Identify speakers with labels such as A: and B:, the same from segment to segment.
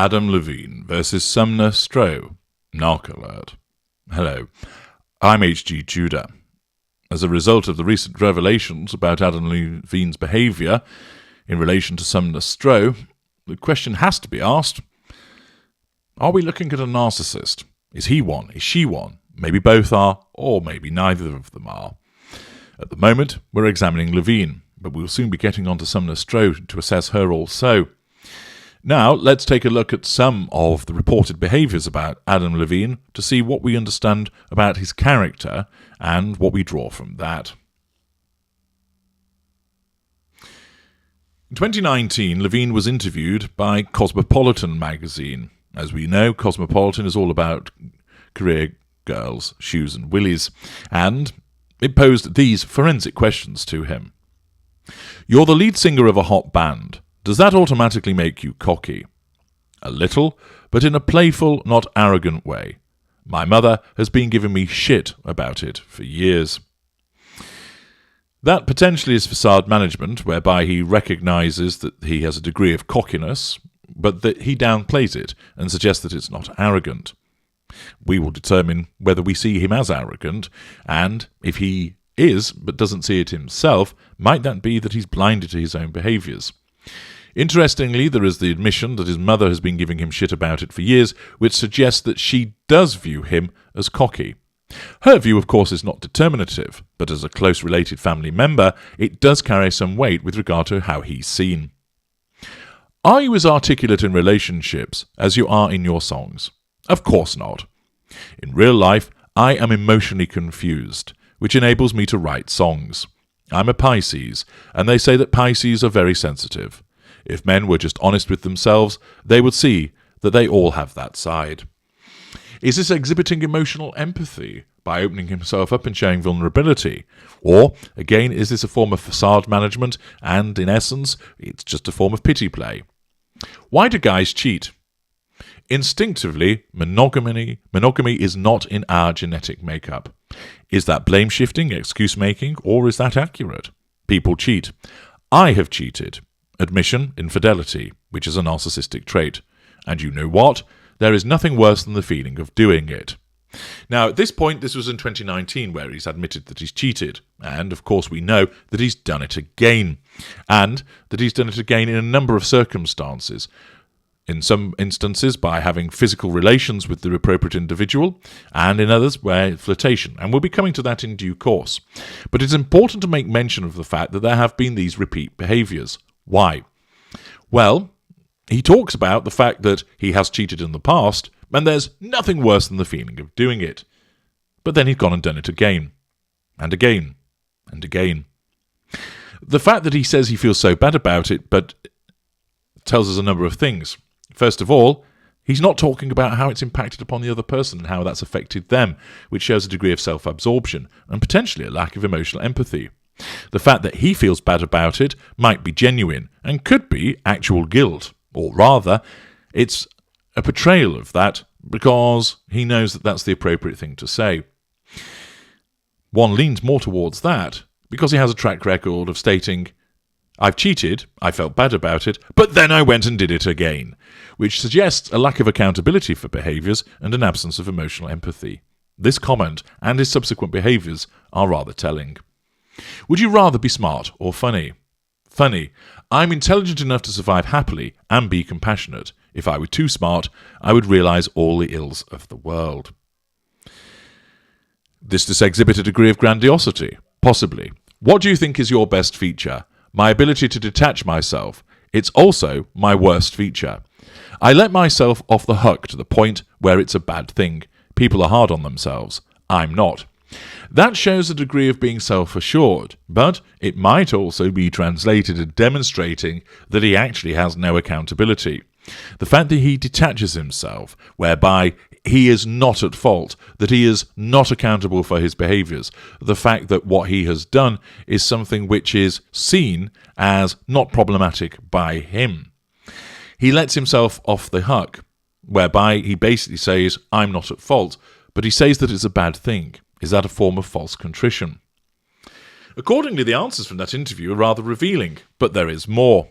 A: Adam Levine versus Sumner Stroh. Narc alert. Hello, I'm H.G. Judah. As a result of the recent revelations about Adam Levine's behaviour in relation to Sumner Stroh, the question has to be asked, are we looking at a narcissist? Is he one? Is she one? Maybe both are, or maybe neither of them are. At the moment, we're examining Levine, but we'll soon be getting on to Sumner Stroh to assess her also. Now, let's take a look at some of the reported behaviours about Adam Levine to see what we understand about his character and what we draw from that. In 2019, Levine was interviewed by Cosmopolitan magazine. As we know, Cosmopolitan is all about career girls, shoes and willies, and it posed these forensic questions to him. You're the lead singer of a hot band. Does that automatically make you cocky? A little, but in a playful, not arrogant way. My mother has been giving me shit about it for years. That potentially is facade management, whereby he recognises that he has a degree of cockiness, but that he downplays it and suggests that it's not arrogant. We will determine whether we see him as arrogant, and if he is, but doesn't see it himself, might that be that he's blinded to his own behaviours? Interestingly, there is the admission that his mother has been giving him shit about it for years, which suggests that she does view him as cocky. Her view, of course, is not determinative, but as a close related family member, it does carry some weight with regard to how he's seen. Are you as articulate in relationships as you are in your songs? Of course not. In real life, I am emotionally confused, which enables me to write songs. I'm a Pisces, and they say that Pisces are very sensitive. If men were just honest with themselves, they would see that they all have that side. Is this exhibiting emotional empathy by opening himself up and showing vulnerability? Or, again, is this a form of facade management and, in essence, it's just a form of pity play? Why do guys cheat? Instinctively, monogamy is not in our genetic makeup. Is that blame-shifting, excuse-making, or is that accurate? People cheat. I have cheated. Admission, infidelity, which is a narcissistic trait. And you know what? There is nothing worse than the feeling of doing it. Now, at this point, this was in 2019, where he's admitted that he's cheated. And, of course, we know that he's done it again. And that he's done it again in a number of circumstances. In some instances, by having physical relations with the appropriate individual, and in others, where flirtation. And we'll be coming to that in due course. But it's important to make mention of the fact that there have been these repeat behaviours. Why? Well, he talks about the fact that he has cheated in the past, and there's nothing worse than the feeling of doing it. But then he's gone and done it again, and again, and again. The fact that he says he feels so bad about it, but tells us a number of things. First of all, he's not talking about how it's impacted upon the other person and how that's affected them, which shows a degree of self-absorption and potentially a lack of emotional empathy. The fact that he feels bad about it might be genuine and could be actual guilt, or rather, it's a portrayal of that because he knows that that's the appropriate thing to say. One leans more towards that because he has a track record of stating, I've cheated, I felt bad about it, but then I went and did it again, which suggests a lack of accountability for behaviours and an absence of emotional empathy. This comment and his subsequent behaviours are rather telling. Would you rather be smart or funny? Funny. I'm intelligent enough to survive happily and be compassionate. If I were too smart, I would realise all the ills of the world. This exhibit a degree of grandiosity? Possibly. What do you think is your best feature? My ability to detach myself. It's also my worst feature. I let myself off the hook to the point where it's a bad thing. People are hard on themselves. I'm not. That shows a degree of being self-assured, but it might also be translated as demonstrating that he actually has no accountability. The fact that he detaches himself, whereby he is not at fault, that he is not accountable for his behaviours, the fact that what he has done is something which is seen as not problematic by him. He lets himself off the hook, whereby he basically says, I'm not at fault, but he says that it's a bad thing. Is that a form of false contrition? Accordingly, the answers from that interview are rather revealing, but there is more.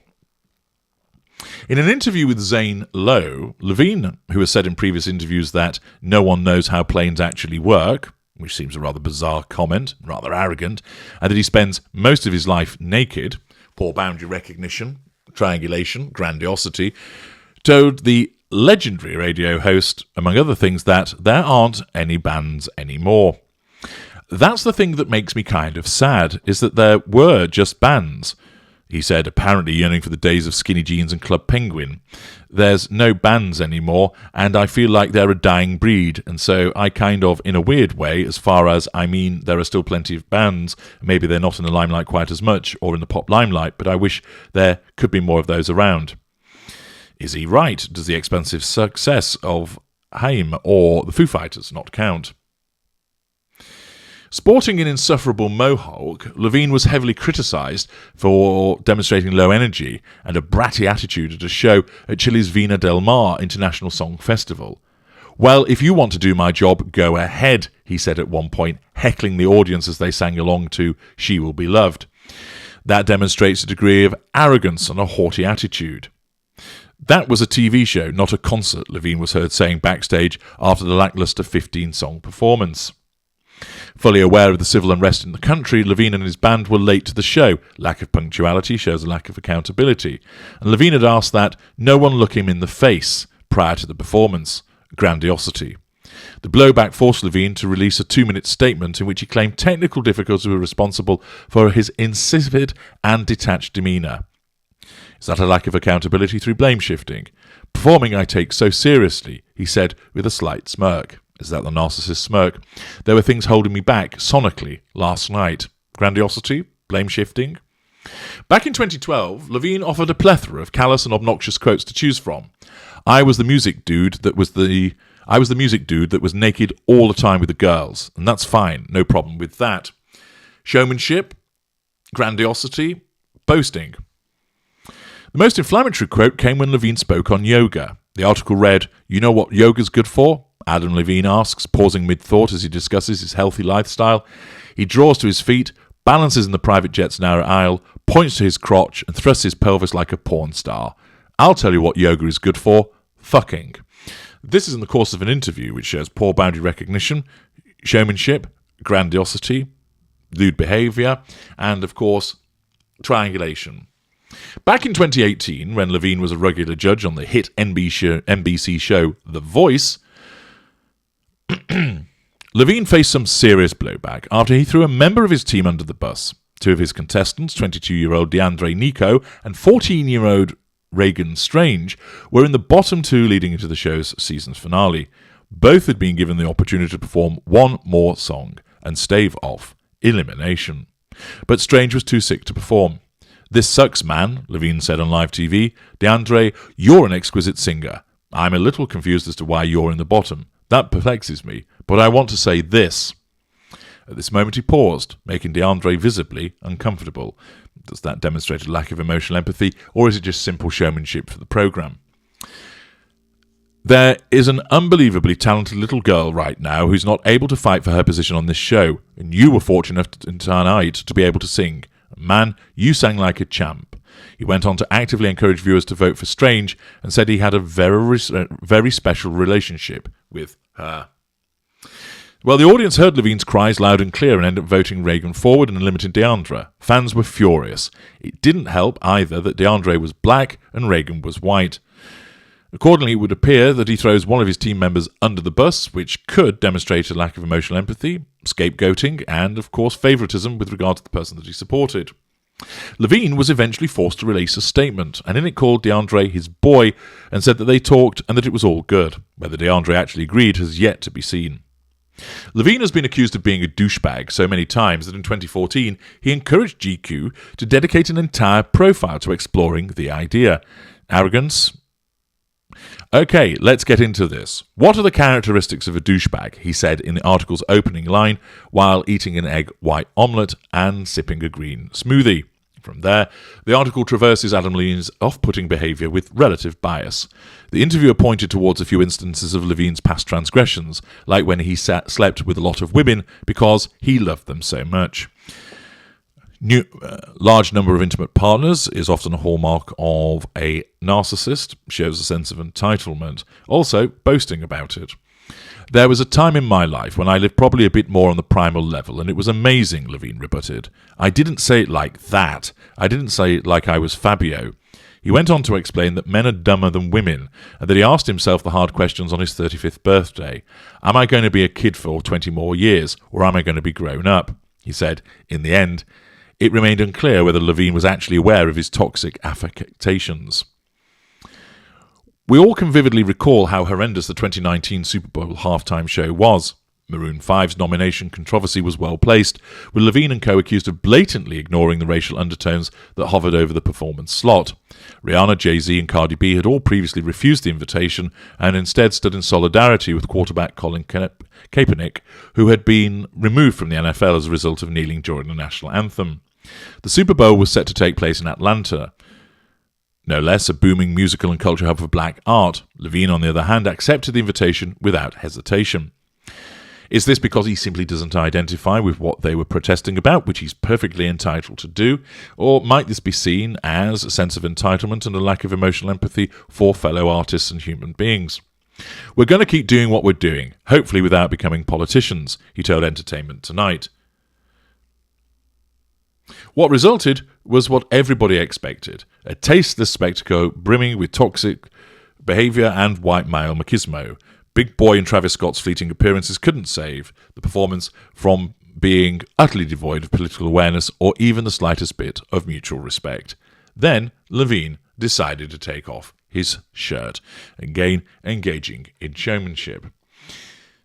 A: In an interview with Zane Lowe, Levine, who has said in previous interviews that no one knows how planes actually work, which seems a rather bizarre comment, rather arrogant, and that he spends most of his life naked, poor boundary recognition, triangulation, grandiosity, told the legendary radio host, among other things, that there aren't any bands anymore. That's the thing that makes me kind of sad, is that there were just bands. He said, apparently yearning for the days of Skinny Jeans and Club Penguin. There's no bands anymore, and I feel like they're a dying breed, and so I kind of, in a weird way, as far as, I mean, there are still plenty of bands, maybe they're not in the limelight quite as much, or in the pop limelight, but I wish there could be more of those around. Is he right? Does the expensive success of Haim or the Foo Fighters not count? Sporting an insufferable mohawk, Levine was heavily criticised for demonstrating low energy and a bratty attitude at a show at Chile's Vina del Mar International Song Festival. Well, if you want to do my job, go ahead, he said at one point, heckling the audience as they sang along to She Will Be Loved. That demonstrates a degree of arrogance and a haughty attitude. That was a TV show, not a concert, Levine was heard saying backstage after the lacklustre 15-song performance. Fully aware of the civil unrest in the country, Levine and his band were late to the show. Lack of punctuality shows a lack of accountability. And Levine had asked that no one look him in the face prior to the performance. Grandiosity. The blowback forced Levine to release a 2-minute statement in which he claimed technical difficulties were responsible for his insipid and detached demeanour. Is that a lack of accountability through blame shifting? Performing I take so seriously, he said with a slight smirk. Is that the narcissist smirk? There were things holding me back, sonically, last night. Grandiosity? Blame shifting? Back in 2012, Levine offered a plethora of callous and obnoxious quotes to choose from. I was the music dude that was naked all the time with the girls, and that's fine, no problem with that. Showmanship? Grandiosity? Boasting? The most inflammatory quote came when Levine spoke on yoga. The article read, "You know what yoga's good for?" Adam Levine asks, pausing mid-thought as he discusses his healthy lifestyle. He draws to his feet, balances in the private jet's narrow aisle, points to his crotch, and thrusts his pelvis like a porn star. I'll tell you what yoga is good for. Fucking. This is in the course of an interview which shows poor boundary recognition, showmanship, grandiosity, lewd behaviour, and, of course, triangulation. Back in 2018, when Levine was a regular judge on the hit NBC show The Voice, Levine faced some serious blowback after he threw a member of his team under the bus. Two of his contestants, 22-year-old DeAndre Nico and 14-year-old Reagan Strange, were in the bottom two leading into the show's season finale. Both had been given the opportunity to perform one more song and stave off elimination. But Strange was too sick to perform. "This sucks, man," Levine said on live TV. "DeAndre, you're an exquisite singer. I'm a little confused as to why you're in the bottom. That perplexes me, but I want to say this." At this moment he paused, making DeAndre visibly uncomfortable. Does that demonstrate a lack of emotional empathy, or is it just simple showmanship for the programme? There is an unbelievably talented little girl right now who's not able to fight for her position on this show, and you were fortunate tonight to be able to sing. Man, you sang like a champ. He went on to actively encourage viewers to vote for Strange and said he had a very special relationship with her. Well, the audience heard Levine's cries loud and clear and ended up voting Reagan forward and eliminating DeAndre. Fans were furious. It didn't help either that DeAndre was black and Reagan was white. Accordingly, it would appear that he throws one of his team members under the bus, which could demonstrate a lack of emotional empathy, scapegoating, and, of course, favouritism with regard to the person that he supported. Levine was eventually forced to release a statement, and in it called DeAndre his boy and said that they talked and that it was all good. Whether DeAndre actually agreed has yet to be seen. Levine has been accused of being a douchebag so many times that in 2014 he encouraged GQ to dedicate an entire profile to exploring the idea. Arrogance? Okay, let's get into this. What are the characteristics of a douchebag? He said in the article's opening line while eating an egg white omelette and sipping a green smoothie. From there, the article traverses Adam Levine's off-putting behaviour with relative bias. The interviewer pointed towards a few instances of Levine's past transgressions, like when he slept with a lot of women because he loved them so much. Large number of intimate partners is often a hallmark of a narcissist, shows a sense of entitlement, also boasting about it. There was a time in my life when I lived probably a bit more on the primal level, and it was amazing, Levine rebutted. I didn't say it like that. I didn't say it like I was Fabio. He went on to explain that men are dumber than women, and that he asked himself the hard questions on his 35th birthday. Am I going to be a kid for 20 more years, or am I going to be grown up? He said, in the end, it remained unclear whether Levine was actually aware of his toxic affectations. We all can vividly recall how horrendous the 2019 Super Bowl halftime show was. Maroon 5's nomination controversy was well placed, with Levine and co accused of blatantly ignoring the racial undertones that hovered over the performance slot. Rihanna, Jay-Z and Cardi B had all previously refused the invitation and instead stood in solidarity with quarterback Colin Kaepernick, who had been removed from the NFL as a result of kneeling during the national anthem. The Super Bowl was set to take place in Atlanta, no less a booming musical and culture hub for black art. Levine, on the other hand, accepted the invitation without hesitation. Is this because he simply doesn't identify with what they were protesting about, which he's perfectly entitled to do? Or might this be seen as a sense of entitlement and a lack of emotional empathy for fellow artists and human beings? We're going to keep doing what we're doing, hopefully without becoming politicians, he told Entertainment Tonight. What resulted was what everybody expected, a tasteless spectacle brimming with toxic behaviour and white male machismo. Big Boy and Travis Scott's fleeting appearances couldn't save the performance from being utterly devoid of political awareness or even the slightest bit of mutual respect. Then Levine decided to take off his shirt, again engaging in showmanship.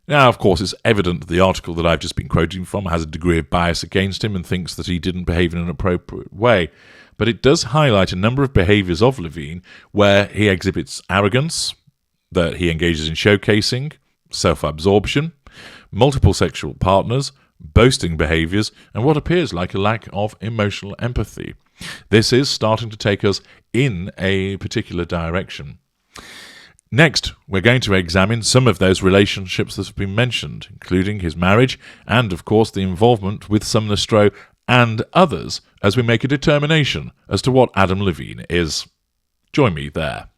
A: Now, of course, it's evident that the article that I've just been quoting from has a degree of bias against him and thinks that he didn't behave in an appropriate way, but it does highlight a number of behaviours of Levine where he exhibits arrogance, that he engages in showcasing, self-absorption, multiple sexual partners, boasting behaviours, and what appears like a lack of emotional empathy. This is starting to take us in a particular direction. Next, we're going to examine some of those relationships that have been mentioned, including his marriage and, of course, the involvement with Sumner, Stroh and others as we make a determination as to what Adam Levine is. Join me there.